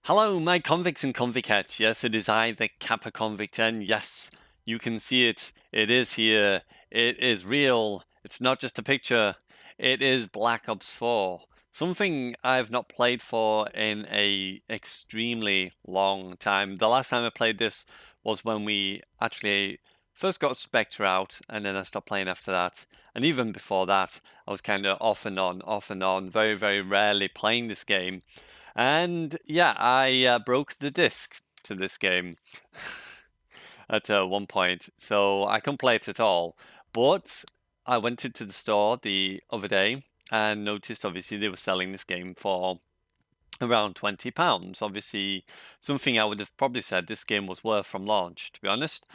Hello, my convicts and convicettes. Yes, it is I, the Kappa convict, and yes, you can see it. It is here. It is real. It's not just a picture. It is Black Ops 4. Something I've not played for in a extremely long time. The last time I played this was when we actually first got Spectre out, and then I stopped playing after that. And even before that, I was kind of off and on, very, very rarely playing this game. And yeah, I broke the disc to this game at one point, so I couldn't play it at all. But I went into the store the other day and noticed obviously they were selling this game for around £20. Obviously, something I would have probably said this game was worth from launch, to be honest.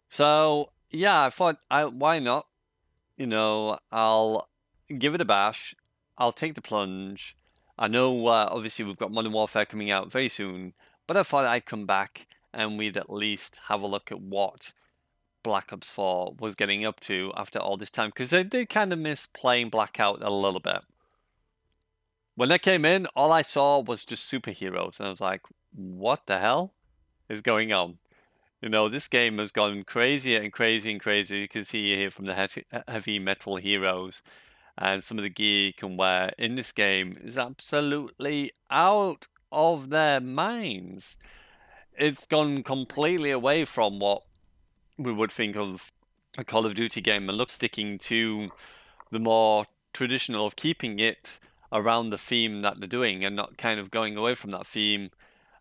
So yeah, I thought, why not? I'll give it a bash. I'll take the plunge. I know, obviously, we've got Modern Warfare coming out very soon, but I thought I'd come back and we'd at least have a look at what Black Ops 4 was getting up to after all this time, because I did kind of miss playing Blackout a little bit. When I came in, all I saw was just superheroes, and I was like, what the hell is going on? This game has gone crazier and crazier and crazier. You can see here from the heavy metal heroes and some of the gear you can wear in this game is absolutely out of their minds. It's gone completely away from what we would think of a Call of Duty game and sticking to the more traditional of keeping it around the theme that they're doing and not kind of going away from that theme.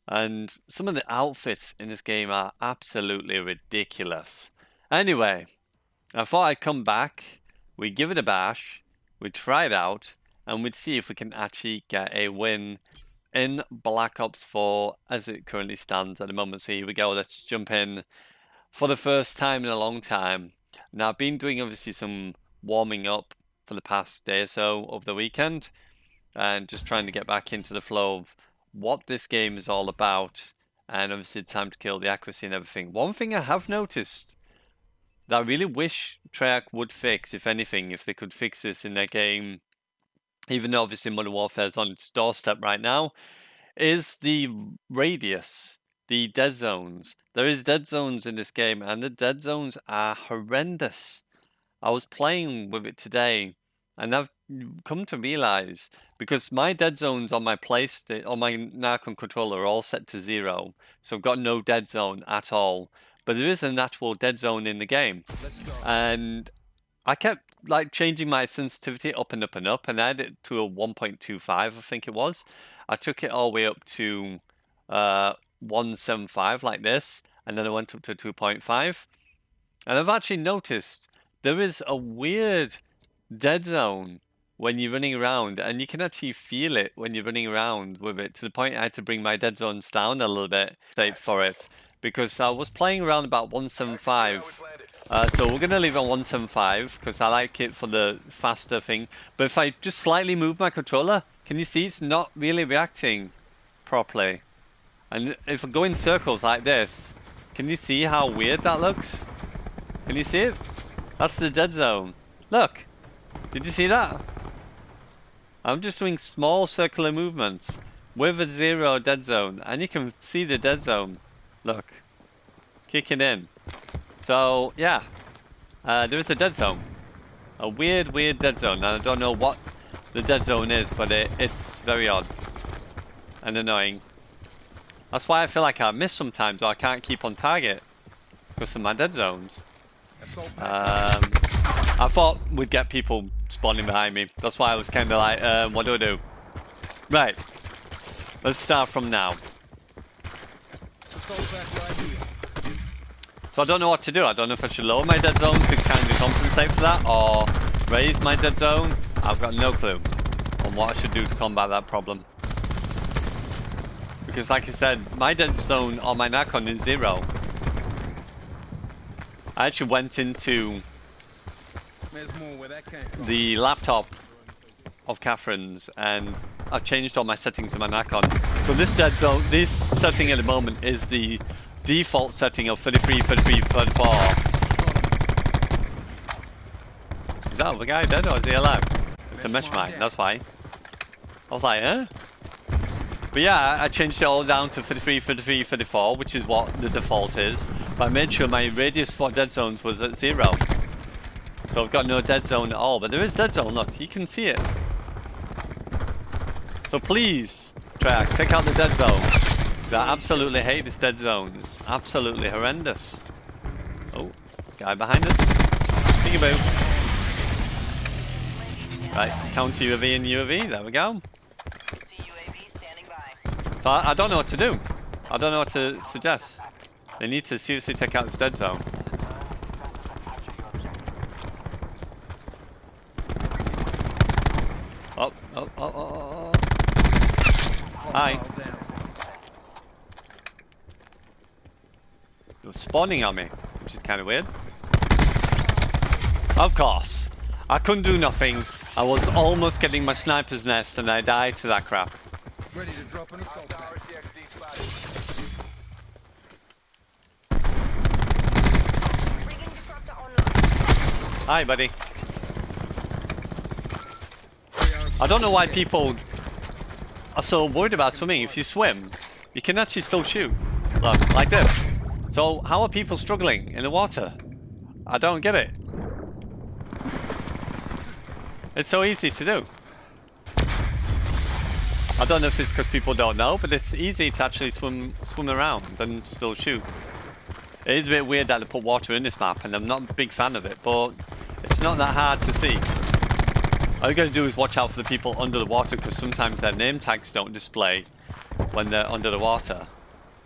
And some of the outfits in this game are absolutely ridiculous. Anyway, I thought I'd come back, we'd give it a bash, we'd try it out, and we'd see if we can actually get a win in Black Ops 4 as it currently stands at the moment. So here we go, let's jump in for the first time in a long time. Now, I've been doing obviously some warming up for the past day or so over the weekend, and just trying to get back into the flow of what this game is all about, and obviously time to kill, the accuracy and everything. One thing I have noticed that I really wish Treyarch would fix, if anything, if they could fix this in their game, even though obviously Modern Warfare is on its doorstep right now, is the radius, the dead zones. There is dead zones in this game, and the dead zones are horrendous. I was playing with it today, and I've come to realize, because my dead zones on my on my Narcon controller are all set to 0, so I've got no dead zone at all. But there is an actual dead zone in the game, and I kept like changing my sensitivity up and up and up, and I had it to a 1.25, I think it was. I took it all the way up to 175 like this, and then I went up to 2.5, and I've actually noticed there is a weird dead zone when you're running around, and you can actually feel it when you're running around with it, to the point I had to bring my dead zones down a little bit for it, because I was playing around about 175. So we're going to leave it on 175 because I like it for the faster thing. But if I just slightly move my controller, can you see it's not really reacting properly? And if I go in circles like this, can you see how weird that looks? Can you see it? That's the dead zone. Look! Did you see that? I'm just doing small circular movements with a 0 dead zone, and you can see the dead zone. Look. Kicking in. So, yeah. There is a dead zone. A weird dead zone. And I don't know what the dead zone is, but it's very odd. And annoying. That's why I feel like I miss sometimes, or I can't keep on target. Because of my dead zones. I thought we'd get people spawning behind me. That's why I was kind of like, what do I do? Right. Let's start from now. So I don't know what to do. I don't know if I should lower my dead zone to kind of compensate for that, or raise my dead zone. I've got no clue on what I should do to combat that problem. Because like I said, my dead zone on my Narcon is 0. I actually went into the laptop of Catherine's and I've changed all my settings in my Narcon. So this dead zone, this setting at the moment is the default setting of 33, 33, 34. Is that the guy dead or is he alive? It's a mesh mine, that's why. I was like, huh? But yeah, I changed it all down to 33, 33, 34, which is what the default is. But I made sure my radius for dead zones was at 0. So I've got no dead zone at all, but there is dead zone, look, you can see it. So please, Track, check out the dead zone. I absolutely hate this dead zone. It's absolutely horrendous. Oh, guy behind us. Peekaboo. Right, counter UAV and UAV, there we go. So I don't know what to do. I don't know what to suggest. They need to seriously check out this dead zone. Oh. Hi. You're spawning on me, which is kind of weird. Of course. I couldn't do nothing. I was almost getting my sniper's nest and I died to that crap. Ready to drop an assault pack. Hi, buddy. I don't know why people are so worried about swimming. If you swim, you can actually still shoot. Look, like this. So how are people struggling in the water? I don't get it. It's so easy to do. I don't know if it's because people don't know, but it's easy to actually swim around and still shoot. It is a bit weird that they put water in this map, and I'm not a big fan of it, but it's not that hard to see. All you gotta do is watch out for the people under the water, because sometimes their name tags don't display when they're under the water.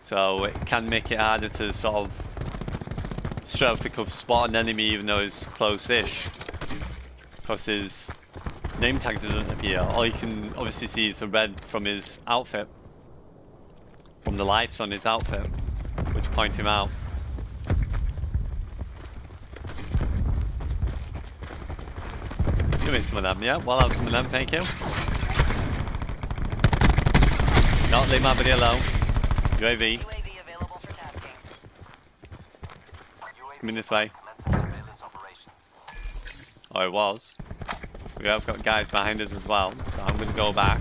So it can make it harder to sort of straight off the cuff spot an enemy even though it's close-ish. Because his name tag doesn't appear. All you can obviously see is the red from his outfit. From the lights on his outfit, which point him out. Give me some of them, yeah? Well, I'll have some of them, thank you. Not leave my buddy alone. UAV. It's coming this way. Oh, it was. We have got guys behind us as well, so I'm going to go back.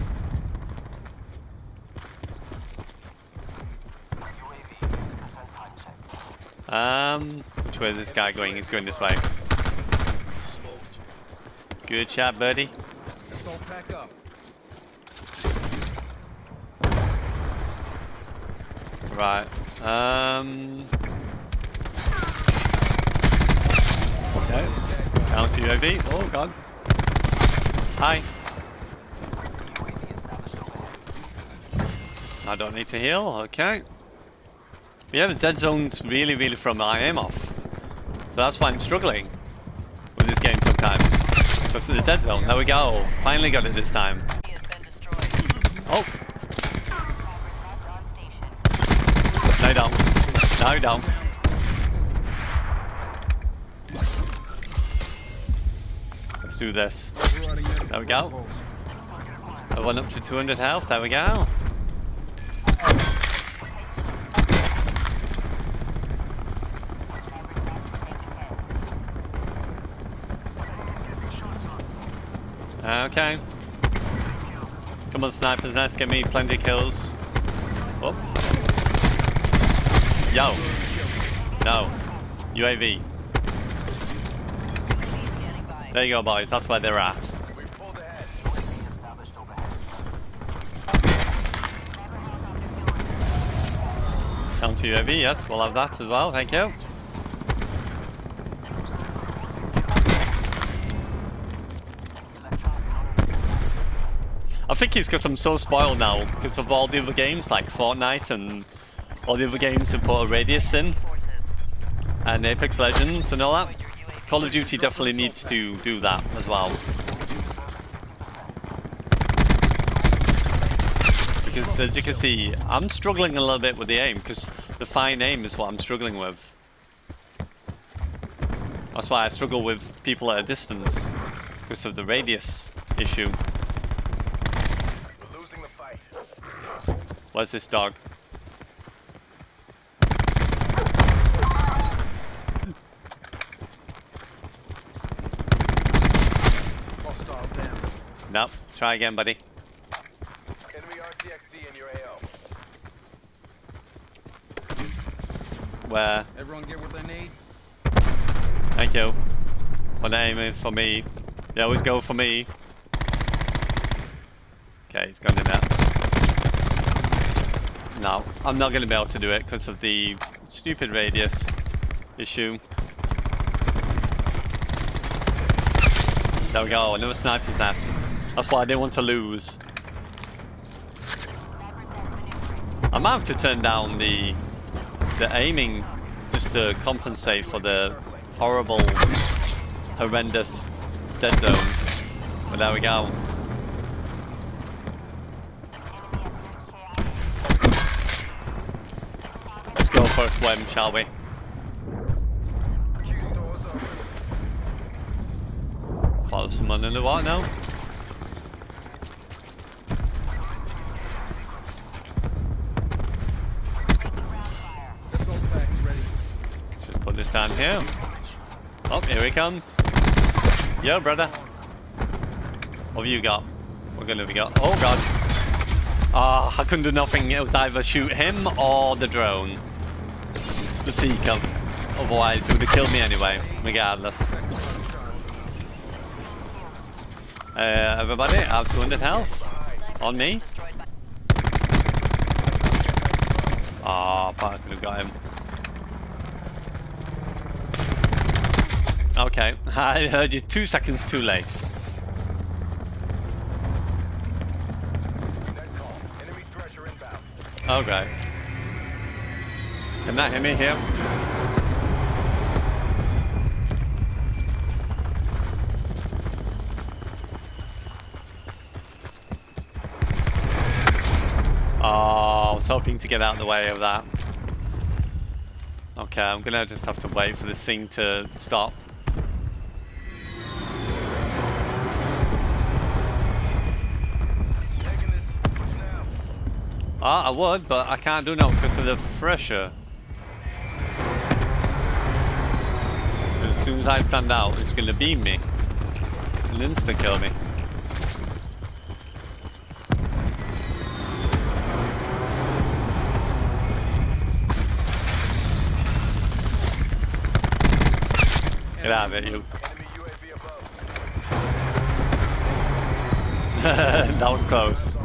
Which way is this guy going? He's going this way. Good shot, buddy. Assault pack up. Right. Okay. Down to UAV. Oh god. Hi. I don't need to heal. Okay. Yeah, the dead zone's really from my aim off. So that's why I'm struggling with this game sometimes. Because of the dead zone. There we go. Finally got it this time. Oh. No, don't. No, don't. Let's do this. There we go. I went up to 200 health. There we go. Okay. Come on, sniper's nest, get me plenty of kills. Oh. Yo. No. UAV. There you go, boys. That's where they're at. Counter UAV, yes, we'll have that as well. Thank you. I think it's because I'm so spoiled now because of all the other games like Fortnite and all the other games that put a radius in and Apex Legends and all that. Call of Duty definitely needs to do that as well. Because as you can see, I'm struggling a little bit with the aim because the fine aim is what I'm struggling with. That's why I struggle with people at a distance because of the radius issue. Where's this dog? Hostile down. Nope. Try again, buddy. Enemy RCXD in your AO. Where? Everyone get what they need? Thank you. One aiming for me. They always go for me. Okay, he's gone in there. No, I'm not going to be able to do it because of the stupid radius issue. There we go, another sniper's nest. That's why I didn't want to lose. I might have to turn down the aiming just to compensate for the horrible, horrendous dead zones. But there we go. Let's go for a swim, shall we? Q stores open. Follow someone in the water now. Assault packs ready. Let's just put this down here. Oh, here he comes. Yo, brother. What have you got? What gun have you got? Oh, God. Ah, I couldn't do nothing. It was either shoot him or the drone. The seeker. Otherwise, it would have killed me anyway, regardless. Everybody, I have 200 health. On me. Ah, I could have got him. Okay, I heard you 2 seconds too late. Okay. Can that hit me here? Oh, I was hoping to get out of the way of that. Okay, I'm gonna just have to wait for this thing to stop. Ah, I would, but I can't do no because of the pressure. And as soon as I stand out, it's gonna beam me. It'll insta kill me. Get out of it, you. That was close.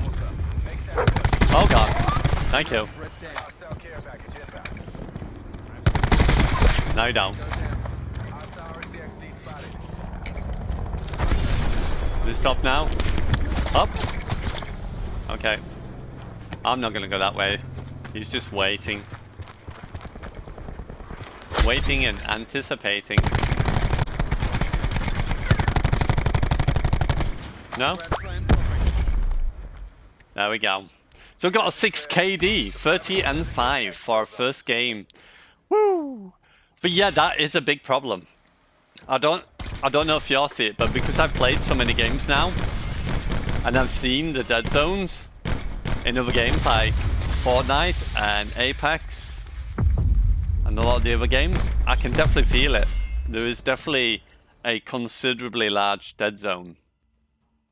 Oh God. Thank you. No, you don't. Does it stop now? Up? Okay. I'm not gonna go that way. He's just waiting. Waiting and anticipating. No? There we go. So we got a 6 KD, 30 and 5 for our first game. Woo! But yeah, that is a big problem. I don't know if y'all see it, but because I've played so many games now, and I've seen the dead zones in other games like Fortnite and Apex, and a lot of the other games, I can definitely feel it. There is definitely a considerably large dead zone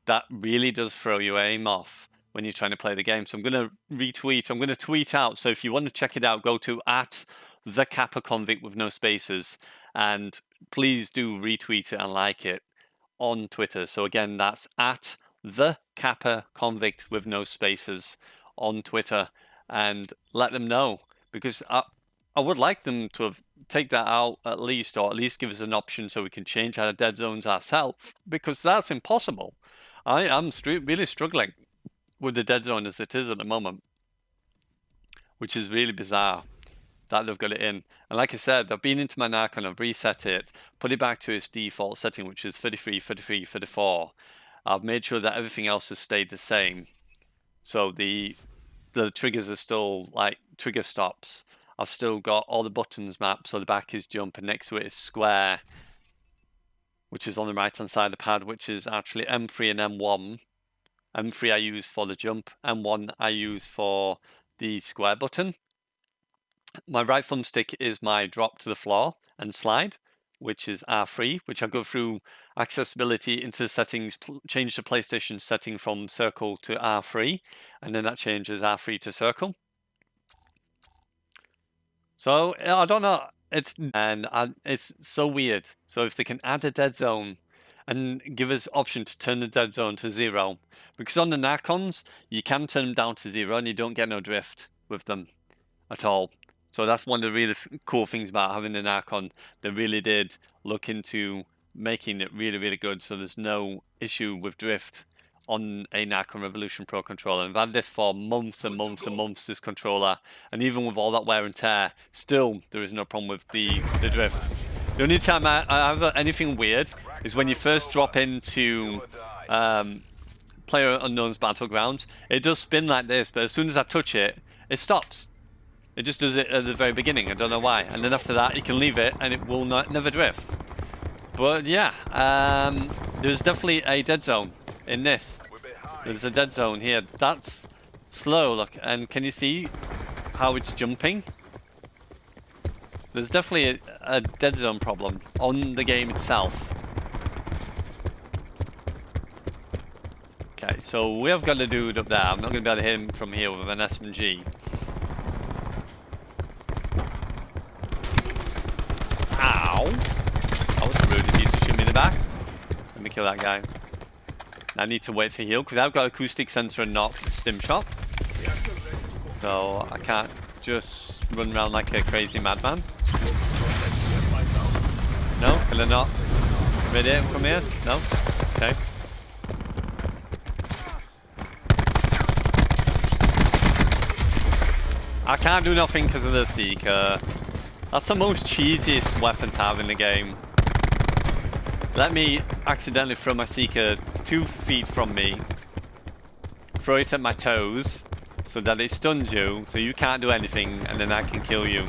that really does throw your aim off when you're trying to play the game. So I'm going to retweet, I'm going to tweet out. So if you want to check it out, go to @thekappaconvict with no spaces, and please do retweet it and like it on Twitter. So again, that's @thekappaconvict with no spaces on Twitter, and let them know, because I would like them to have take that out at least, or at least give us an option so we can change our dead zones ourselves, because that's impossible. I'm really struggling with the dead zone as it is at the moment, which is really bizarre that they've got it in. And like I said, I've been into my NAC and I've reset it, put it back to its default setting, which is 33, 33, 34. I've made sure that everything else has stayed the same. So the triggers are still like trigger stops. I've still got all the buttons mapped, so the back is jump and next to it is square, which is on the right hand side of the pad, which is actually M3 and M1. M3 I use for the jump, M1 I use for the square button. My right thumbstick is my drop to the floor and slide, which is R3, which I go through accessibility into settings, change the PlayStation setting from circle to R3, and then that changes R3 to circle. So I don't know. It's so weird. So if they can add a dead zone and give us option to turn the dead zone to 0, because on the Narcons you can turn them down to 0 and you don't get no drift with them at all. So that's one of the really cool things about having an Narcon. They really did look into making it really, really good, so there's no issue with drift on a Narcon Revolution Pro controller. I've had this for months and months and months, this controller, and even with all that wear and tear, still there is no problem with the drift. The only time I have anything weird is when you first drop into Player Unknown's Battlegrounds. It does spin like this, but as soon as I touch it, it stops. It just does it at the very beginning. I don't know why. And then after that, you can leave it, and it will never drift. But yeah, there's definitely a dead zone in this. There's a dead zone here. That's slow, look. And can you see how it's jumping? There's definitely a dead zone problem on the game itself. Okay, so we have got a dude up there. I'm not going to be able to hit him from here with an SMG. Ow! That was rude of you to shoot me in the back. Let me kill that guy. I need to wait to heal because I've got acoustic sensor and not stim shot. So I can't just run around like a crazy madman. No? Can I not radiate him from here? No? Okay. I can't do nothing because of the Seeker. That's the most cheesiest weapon to have in the game. Let me accidentally throw my Seeker 2 feet from me. Throw it at my toes so that it stuns you, so you can't do anything, and then I can kill you.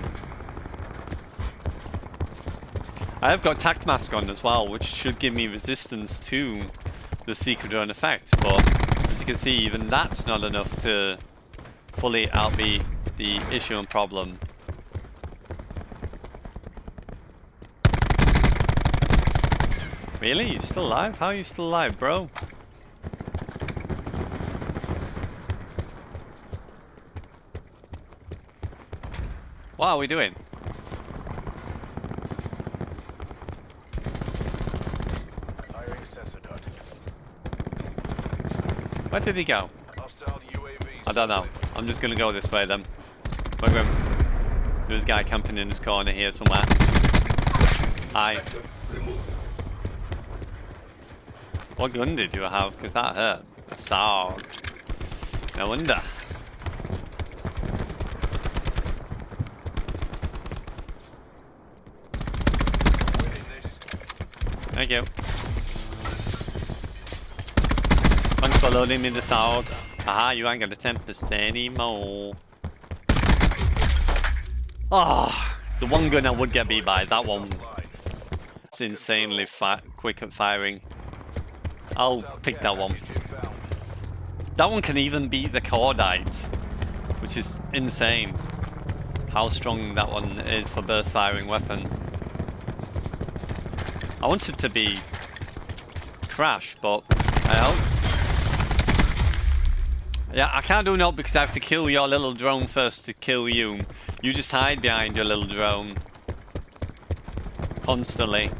I have got Tact Mask on as well, which should give me resistance to the Seeker drone effect, but as you can see, even that's not enough to fully outbeat the issue and problem. Really? You're still alive? How are you still alive, bro? What are we doing? Where did he go? I don't know. I'm just gonna go this way then. There's a guy camping in this corner here somewhere. Hi. What gun did you have? Because that hurt. So, no wonder. Thank you. Thanks for loading me this out. Haha, you ain't got a Tempest anymore. Ah, the one gun I would get beat by, that one. It's insanely quick at firing. I'll pick that one. That one can even beat the Cordite, which is insane. How strong that one is for burst firing weapon. I want it to be Crash, but I hope. Yeah, I can't do no because I have to kill your little drone first to kill you. You just hide behind your little drone. Constantly.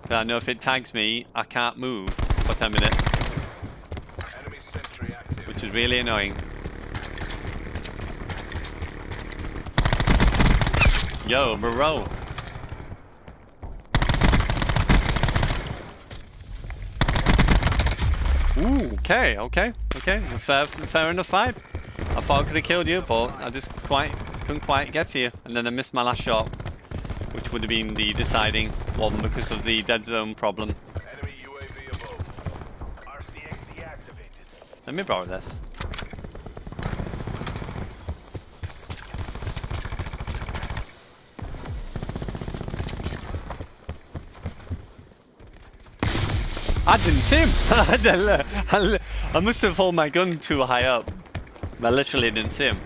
I know if it tags me, I can't move for 10 minutes. Which is really annoying. Yo, bro. Ooh, okay. Fair enough fight. I thought I could have killed you, but I just couldn't quite get to you. And then I missed my last shot, which would have been the deciding one because of the dead zone problem. Enemy UAV above. RCX deactivated. Let me borrow this. I didn't see him! I must have held my gun too high up. I literally didn't see him.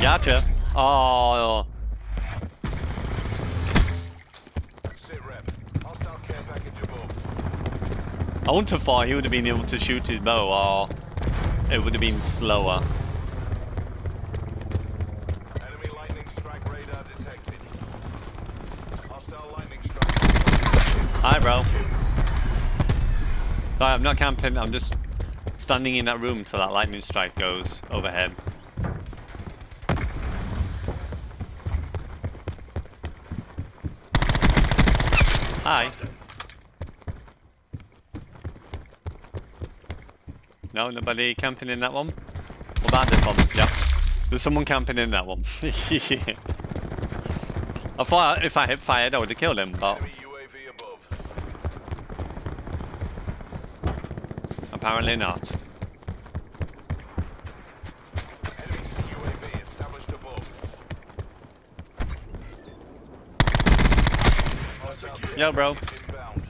Gotcha. Oh. Sit rep. Hostile care package above. I wouldn't have thought he would have been able to shoot his bow, or it would have been slower. Enemy lightning strike radar detected. Hostile lightning strike. Hi, bro. Sorry, I'm not camping. I'm just standing in that room until that lightning strike goes overhead. Hi. No, nobody camping in that one? What about this one? Yep. There's someone camping in that one. I thought if I hit fired, I would have killed him, but Enemy UAV above. apparently not. Enemy UAV established above. Hostile Yo, bro. inbound.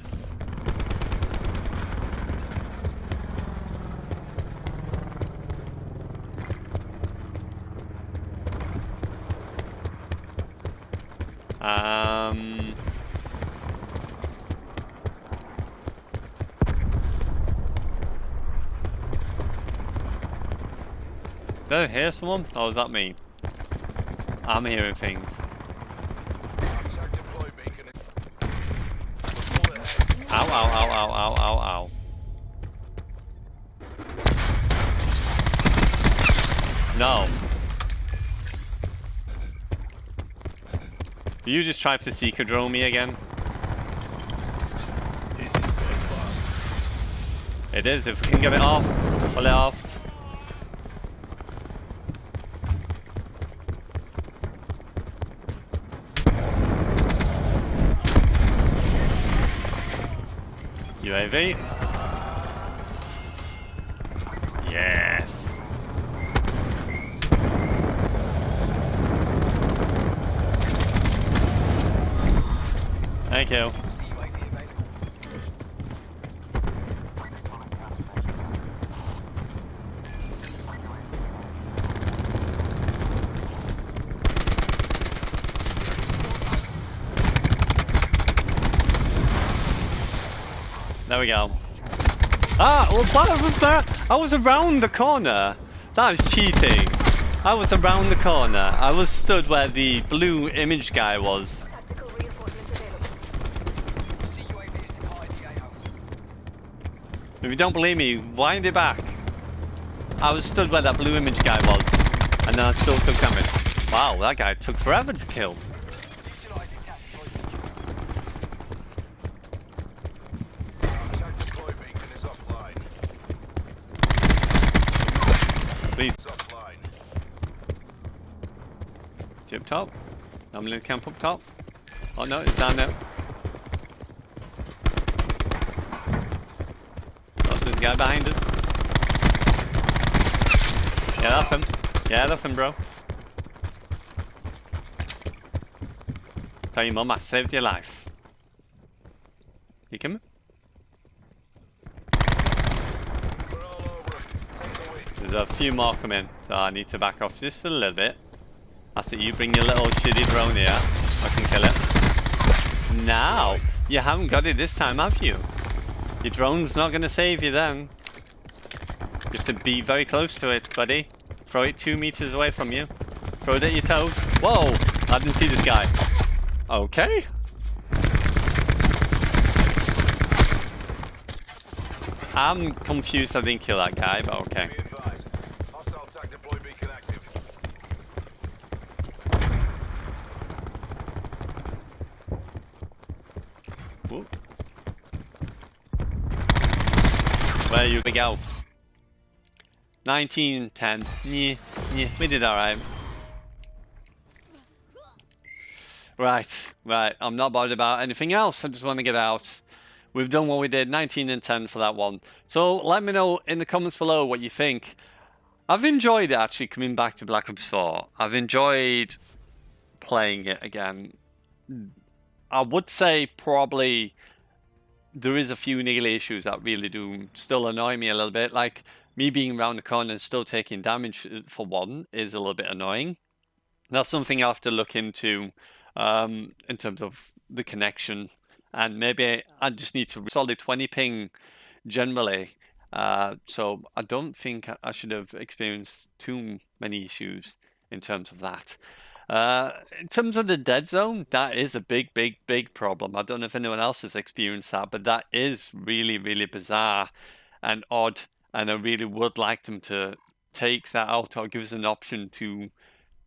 Did I hear someone? Or was that me? I'm hearing things. Contact deploy beacon. Full ahead. Ow, ow, ow, ow, ow, ow, ow. No. You just tried to seeker drone me again? It is, if we can get it off. Pull it off. UAV. Yes. Thank you. There we go. Ah, well, that was there. I was around the corner. That is cheating. I was around the corner. I was stood where the blue image guy was. Tactical reinforcements available. If you don't believe me, wind it back. I was stood where that blue image guy was, and then I still took damage. Wow, that guy took forever to kill. Contact deploy beacon is offline. Please, It's offline. tip top. I'm gonna camp up top. Oh no, it's down there. Oh, there's a guy behind us. Get off him. Get off him, bro. Tell your mum I saved your life. You coming? We're all over it. Take the win. There's a few more coming, so I need to back off just a little bit. That's it, you bring your little shitty drone here. I can kill it. Now, you haven't got it this time, have you? Your drone's not going to save you then. You have to be very close to it, buddy. Throw it 2 meters away from you. Throw it at your toes. Whoa! I didn't see this guy. Okay. I'm confused I didn't kill that guy, but okay. Be advised. Hostile attack deploy beacon active. Whoop. Where you go? 19, 10. Yeah, we did alright. Right. I'm not bothered about anything else. I just want to get out. We've done what we did, 19 and 10 for that one. So let me know in the comments below what you think. I've enjoyed actually coming back to Black Ops 4. I've enjoyed playing it again. I would say probably there is a few niggly issues that really do still annoy me a little bit. Like me being around the corner and still taking damage for one is a little bit annoying. That's something I have to look into in terms of the connection, and maybe I just need to solid 20 ping generally. So I don't think I should have experienced too many issues in terms of that. In terms of the dead zone, that is a big, big, big problem. I don't know if anyone else has experienced that, but that is really, really bizarre and odd. And I really would like them to take that out or give us an option to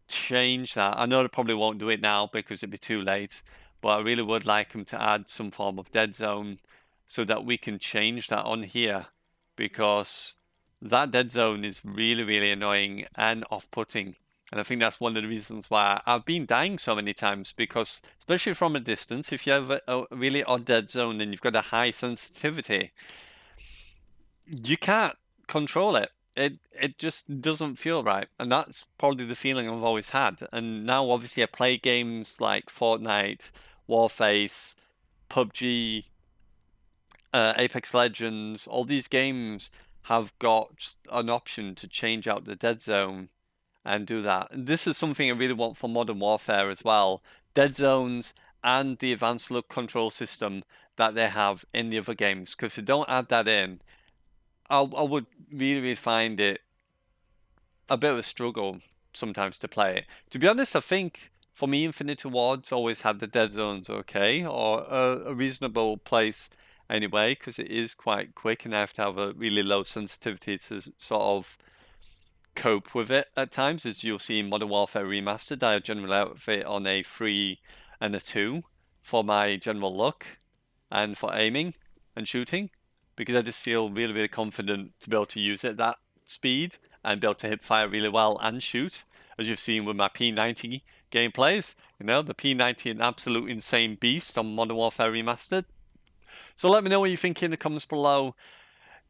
change that. I know they probably won't do it now because it'd be too late, but I really would like them to add some form of dead zone so that we can change that on here, because that dead zone is really, really annoying and off-putting. And I think that's one of the reasons why I've been dying so many times, because especially from a distance, if you have a really odd dead zone and you've got a high sensitivity, you can't control it. It just doesn't feel right, and that's probably the feeling I've always had. And now, obviously, I play games like Fortnite, Warface, PUBG, Apex Legends. All these games have got an option to change out the dead zone and do that. And this is something I really want for Modern Warfare as well. Dead zones and the advanced look control system that they have in the other games. Because if they don't add that in, I would really find it a bit of a struggle sometimes to play it. To be honest, I think for me, Infinity Ward's always had the dead zones okay, or a reasonable place anyway, because it is quite quick and I have to have a really low sensitivity to sort of cope with it at times. As you'll see in Modern Warfare Remastered, I generally outfit on a 3 and a 2 for my general look and for aiming and shooting, because I just feel really, really confident to be able to use it at that speed and be able to hip fire really well and shoot, as you've seen with my P90 gameplays. You know, the P90, an absolute insane beast on Modern Warfare Remastered. So let me know what you think in the comments below.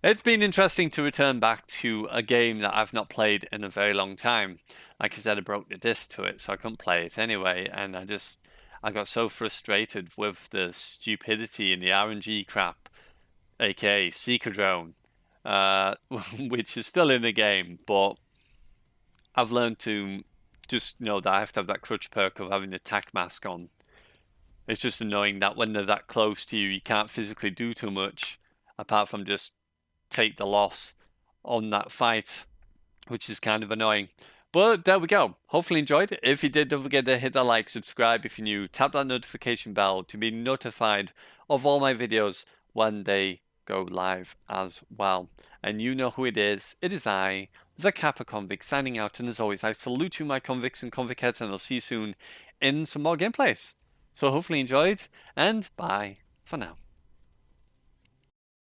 It's been interesting to return back to a game that I've not played in a very long time. Like I said, I broke the disc to it, so I couldn't play it anyway, and I got so frustrated with the stupidity and the RNG crap, aka Seeker Drone, which is still in the game, but I've learned to just know that I have to have that crutch perk of having the tac mask on. It's just annoying that when they're that close to you, you can't physically do too much apart from just take the loss on that fight, which is kind of annoying. But there we go. Hopefully enjoyed it. If you did, don't forget to hit that like, subscribe if you're new, tap that notification bell to be notified of all my videos when they go live as well. And you know who it is. It is I, the Kappa Convict, signing out. And as always, I salute you, my convicts and convicts, and I'll see you soon in some more gameplays. So hopefully enjoyed, and bye for now.